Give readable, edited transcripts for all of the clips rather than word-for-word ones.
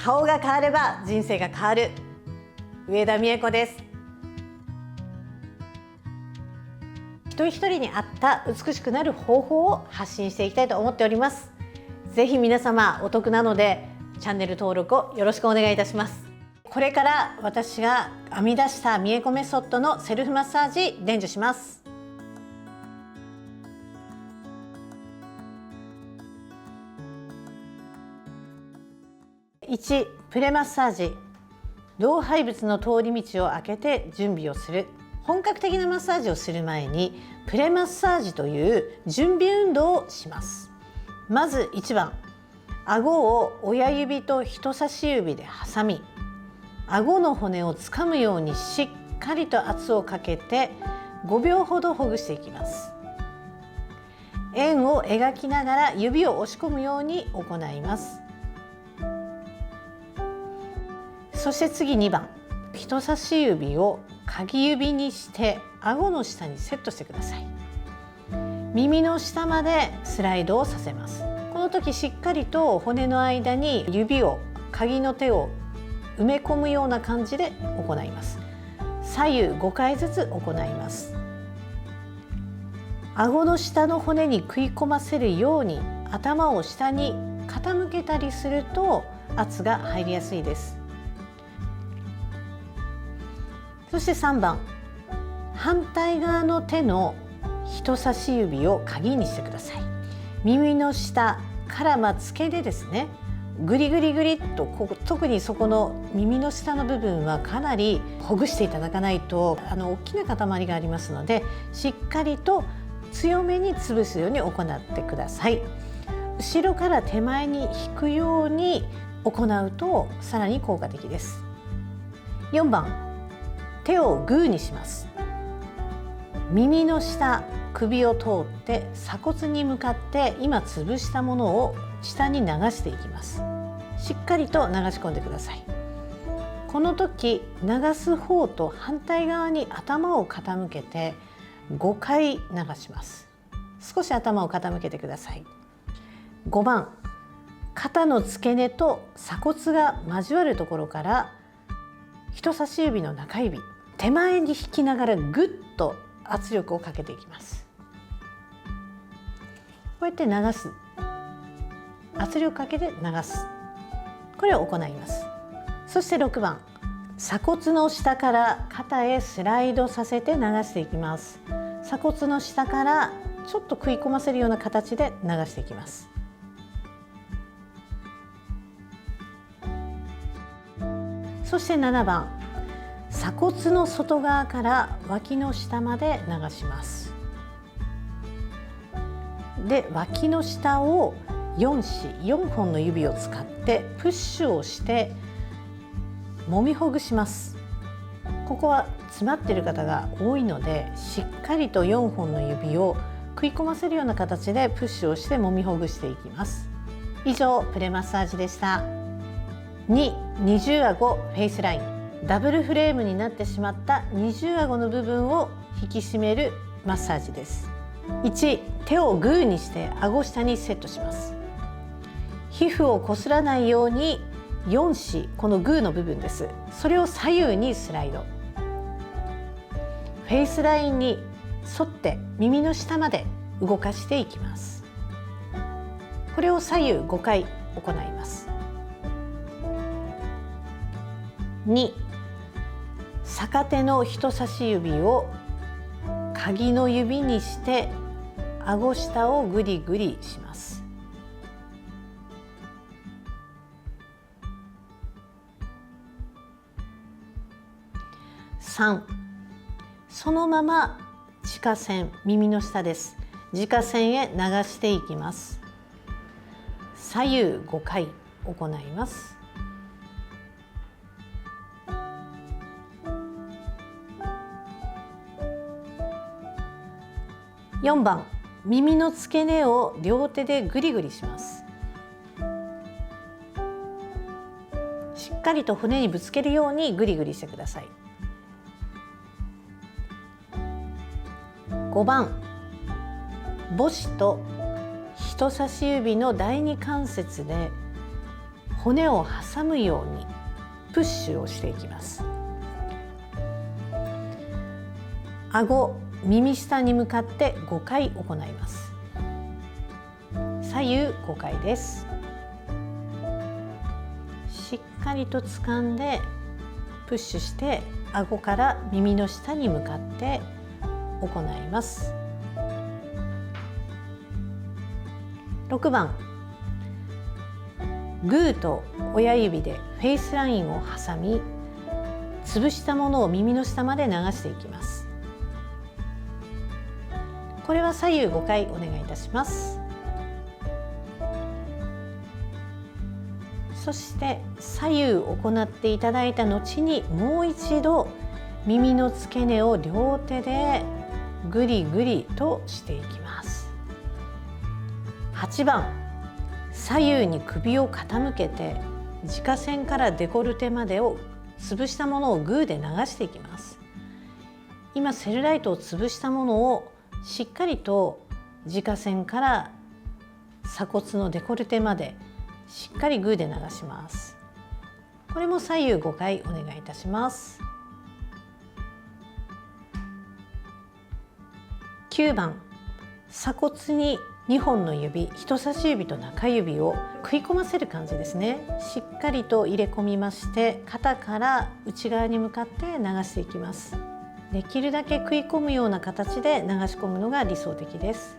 顔が変われば人生が変わる。上田美恵子です。一人一人に合った美しくなる方法を発信していきたいと思っております。ぜひ皆様お得なのでチャンネル登録をよろしくお願いいたします。これから私が編み出した美恵子メソッドのセルフマッサージ伝授します。1、プレマッサージ。老廃物の通り道を開けて準備をする。本格的なマッサージをする前にプレマッサージという準備運動をします。まず1番、顎を親指と人差し指で挟み、顎の骨をつかむようにしっかりと圧をかけて5秒ほどほぐしていきます。円を描きながら指を押し込むように行います。そして次2番、人差し指を鍵指にして顎の下にセットしてください。耳の下までスライドをさせます。この時しっかりと骨の間に指を、鍵の手を埋め込むような感じで行います。左右5回ずつ行います。顎の下の骨に食い込ませるように頭を下に傾けたりすると圧が入りやすいです。そして3番、反対側の手の人差し指を鍵にしてください。耳の下から付け根ですね、グリグリグリっと特にそこの耳の下の部分はかなりほぐしていただかないと大きな塊がありますので、しっかりと強めに潰すように行ってください。後ろから手前に引くように行うとさらに効果的です。4番、手をグーにします。耳の下、首を通って鎖骨に向かって今潰したものを下に流していきます。しっかりと流し込んでください。この時流す方と反対側に頭を傾けて5回流します。少し頭を傾けてください。5番、肩の付け根と鎖骨が交わるところから人差し指の中指、手前に引きながらぐっと圧力をかけていきます。こうやって流す、圧力かけて流す、これを行います。そして6番、鎖骨の下から肩へスライドさせて流していきます。鎖骨の下からちょっと食い込ませるような形で流していきます。そして7番、鎖骨の外側から脇の下まで流します。で、脇の下を4本の指を使ってプッシュをして揉みほぐします。ここは詰まっている方が多いので、しっかりと4本の指を食い込ませるような形でプッシュをして揉みほぐしていきます。以上、プレマッサージでした。2、二重顎フェイスライン。ダブルフレームになってしまった二重顎の部分を引き締めるマッサージです。1、手をグーにして顎下にセットします。皮膚をこすらないように4指、このグーの部分です。それを左右にスライド。フェイスラインに沿って耳の下まで動かしていきます。これを左右5回行います。2、逆手の人差し指を鍵の指にして顎下をグリグリします。3、そのまま耳下線、耳の下です。耳下線へ流していきます。左右5回行います。4番、耳の付け根を両手でグリグリします。しっかりと骨にぶつけるようにグリグリしてください。5番、母指と人差し指の第二関節で骨を挟むようにプッシュをしていきます。顎、耳下に向かって5回行います。左右5回です。しっかりと掴んでプッシュして顎から耳の下に向かって行います。6番、グーと親指でフェイスラインを挟み、潰したものを耳の下まで流していきます。これは左右5回お願いいたします。そして左右行っていただいた後にもう一度耳の付け根を両手でぐりぐりとしていきます。8番、左右に首を傾けて耳下腺からデコルテまでを潰したものをグーで流していきます。今セルライトを潰したものをしっかりと耳下腺から鎖骨のデコルテまでしっかりグーで流します。これも左右5回お願いいたします。9番、鎖骨に2本の指、人差し指と中指を食い込ませる感じですね。しっかりと入れ込みまして、肩から内側に向かって流していきます。できるだけ食い込むような形で流し込むのが理想的です。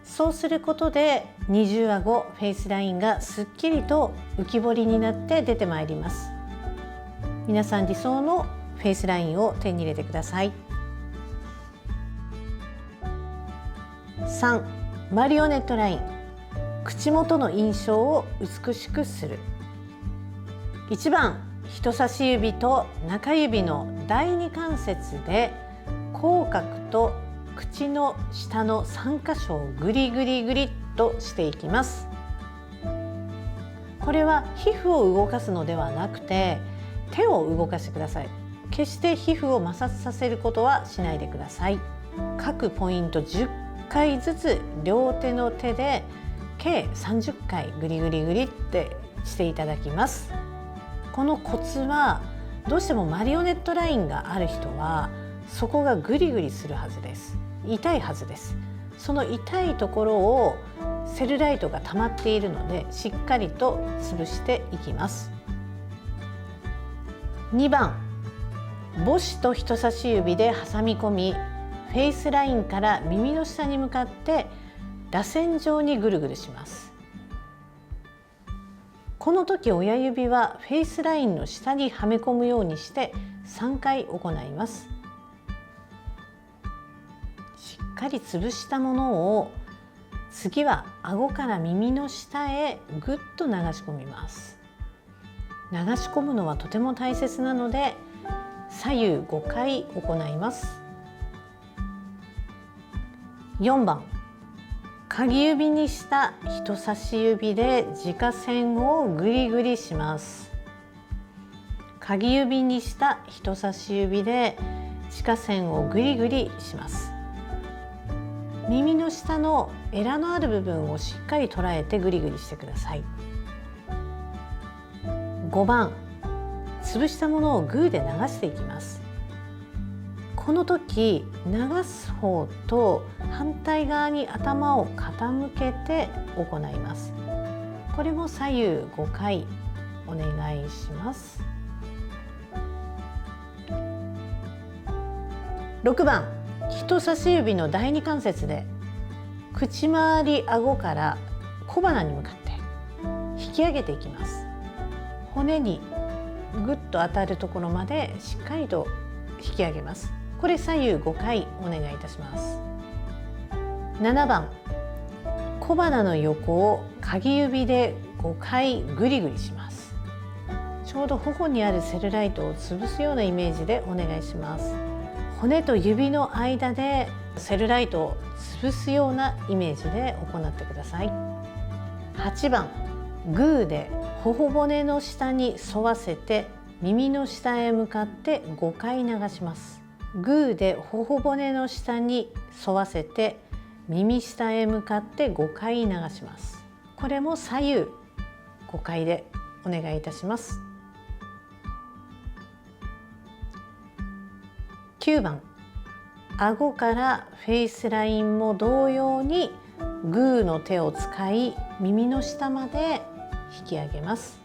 そうすることで二重顎、フェイスラインがすっきりと浮き彫りになって出てまいります。皆さん理想のフェイスラインを手に入れてください。3、マリオネットライン、口元の印象を美しくする。1番、人差し指と中指の第二関節で口角と口の下の3箇所をグリグリグリっとしていきます。これは皮膚を動かすのではなくて手を動かしてください。決して皮膚を摩擦させることはしないでください。各ポイント10回ずつ両手の手で計30回グリグリグリってしていただきます。このコツはどうしてもマリオネットラインがある人はそこがグリグリするはずです。痛いはずです。その痛いところをセルライトが溜まっているのでしっかりと潰していきます。2番、母指と人差し指で挟み込み、フェイスラインから耳の下に向かって螺旋状にぐるぐるします。この時親指はフェイスラインの下にはめ込むようにして3回行います。しっかり潰したものを次は顎から耳の下へぐっと流し込みます。流し込むのはとても大切なので左右5回行います。4番、鍵指にした人差し指で耳下腺をグリグリします。鍵指にした人差し指で耳下腺をグリグリします。耳の下のエラのある部分をしっかり捉えてグリグリしてください。5番、潰したものをグーで流していきます。この時流す方と反対側に頭を傾けて行います。これも左右5回お願いします。6番、人差し指の第二関節で口周り顎から小鼻に向かって引き上げていきます。骨にぐっと当たるところまでしっかりと引き上げます。これ左右5回お願いいたします。7番、小鼻の横を鍵指で5回グリグリします。ちょうど頬にあるセルライトを潰すようなイメージでお願いします。骨と指の間でセルライトを潰すようなイメージで行ってください。8番、グーで頬骨の下に沿わせて耳の下へ向かって5回流します。グーで頬骨の下に沿わせて耳下へ向かって5回流します。これも左右5 5回でお願いいたします。9番、顎からフェイスラインも同様にグーの手を使い耳の下まで引き上げます。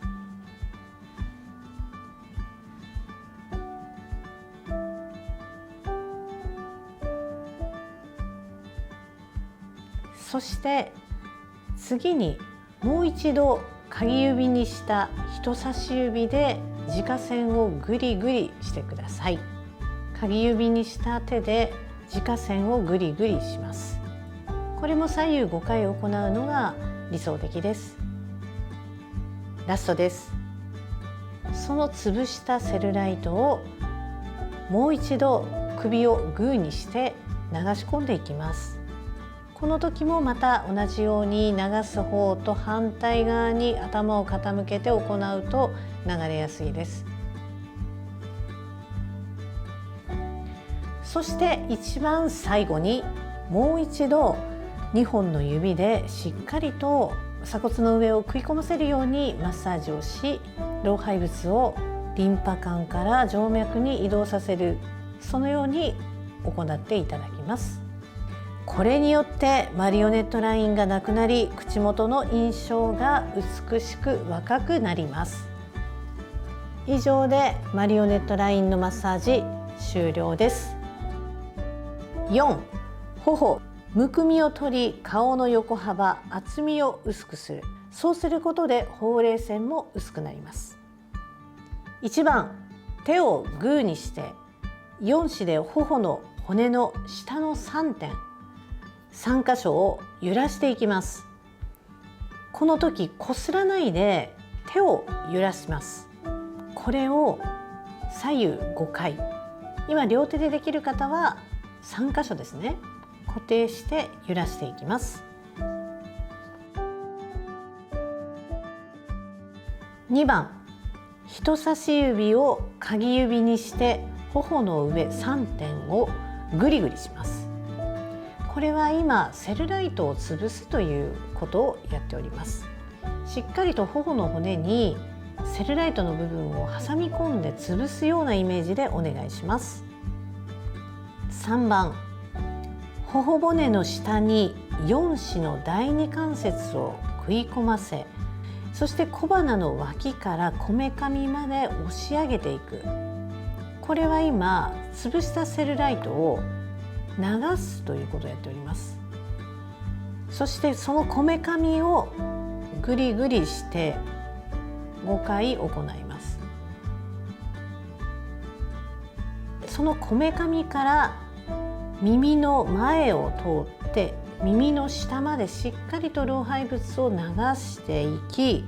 そして次にもう一度鍵指にした人差し指で直線をグリグリしてください。鍵指にした手で直線をグリグリします。これも左右5回行うのが理想的です。ラストです。その潰したセルライトをもう一度首をグーにして流し込んでいきます。この時もまた同じように流す方と反対側に頭を傾けて行うと流れやすいです。そして一番最後にもう一度2本の指でしっかりと鎖骨の上を食い込ませるようにマッサージをし、老廃物をリンパ管から静脈に移動させる、そのように行っていただきます。これによってマリオネットラインがなくなり、口元の印象が美しく若くなります。以上でマリオネットラインのマッサージ終了です。4、頬、むくみを取り顔の横幅、厚みを薄くする。そうすることでほうれい線も薄くなります。1番、手をグーにして4指で頬の骨の下の3点3箇所を揺らしていきます。この時こすらないで手を揺らします。これを左右5回、今両手でできる方は3箇所ですね、固定して揺らしていきます。2番、人差し指を鍵指にして頬の上3点をグリグリします。これは今セルライトを潰すということをやっております。しっかりと頬の骨にセルライトの部分を挟み込んで潰すようなイメージでお願いします。3番、頬骨の下に4指の第二関節を食い込ませ、そして小鼻の脇からこめかみまで押し上げていく。これは今潰したセルライトを流すということをやっております。そしてそのこめかみをグリグリして5回行います。そのこめかみから耳の前を通って耳の下までしっかりと老廃物を流していき、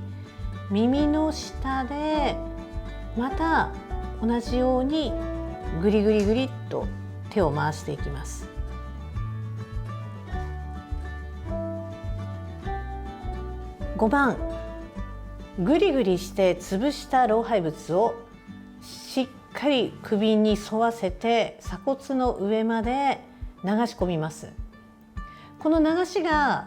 耳の下でまた同じようにグリグリグリっと手を回していきます。5番、グリグリして潰した老廃物をしっかり首に沿わせて鎖骨の上まで流し込みます。この流しが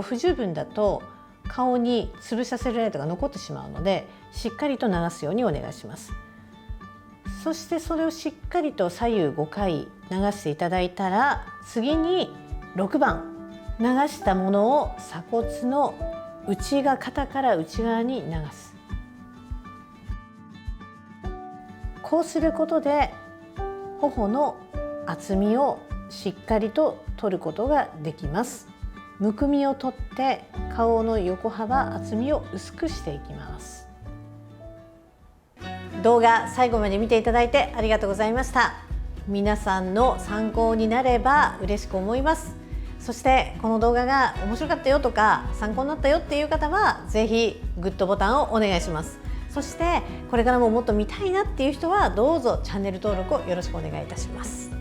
不十分だと顔に潰したセルライトが残ってしまうので、しっかりと流すようにお願いします。そしてそれをしっかりと左右5回流していただいたら、次に6番、流したものを鎖骨の内側、肩から内側に流す。こうすることで頬の厚みをしっかりと取ることができます。むくみを取って顔の横幅、厚みを薄くしていきます。動画最後まで見ていただいてありがとうございました。皆さんの参考になれば嬉しく思います。そしてこの動画が面白かったよとか参考になったよっていう方はぜひグッドボタンをお願いします。そしてこれからももっと見たいなっていう人はどうぞチャンネル登録をよろしくお願いいたします。